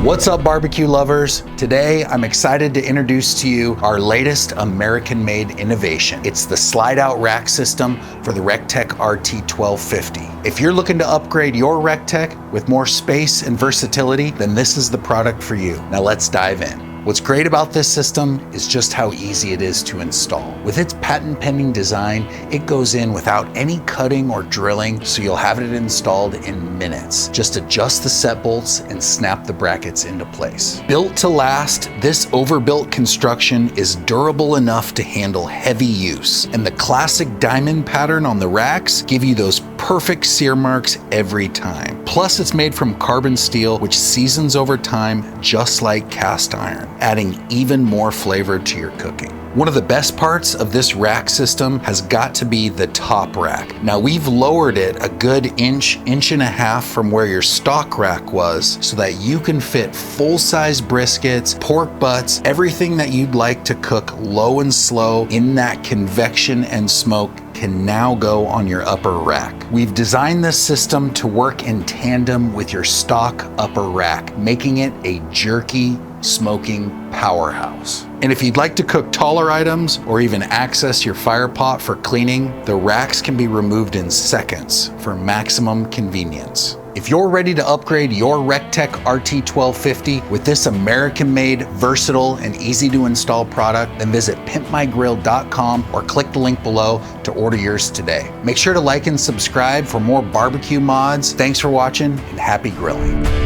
What's up, barbecue lovers? Today, I'm excited to introduce to you our latest American-made innovation. It's the slide-out rack system for the RecTeq RT-1250. If you're looking to upgrade your RecTeq with more space and versatility, then this is the product for you. Now let's dive in. What's great about this system is just how easy it is to install. With its patent-pending design, it goes in without any cutting or drilling, so you'll have it installed in minutes. Just adjust the set bolts and snap the brackets into place. Built to last, this overbuilt construction is durable enough to handle heavy use, and the classic diamond pattern on the racks give you those perfect sear marks every time. Plus, it's made from carbon steel, which seasons over time just like cast iron, adding even more flavor to your cooking. One of the best parts of this rack system has got to be the top rack. Now, we've lowered it a good inch and a half from where your stock rack was so that you can fit full-size briskets, pork butts, everything that you'd like to cook low and slow in that convection and smoke can now go on your upper rack. We've designed this system to work in tandem with your stock upper rack, making it a jerky smoking powerhouse. And if you'd like to cook taller items or even access your fire pot for cleaning, the racks can be removed in seconds for maximum convenience. If you're ready to upgrade your RecTeq RT-1250 with this American-made, versatile, and easy-to-install product, then visit pimpmygrill.com or click the link below to order yours today. Make sure to like and subscribe for more barbecue mods. Thanks for watching, and happy grilling.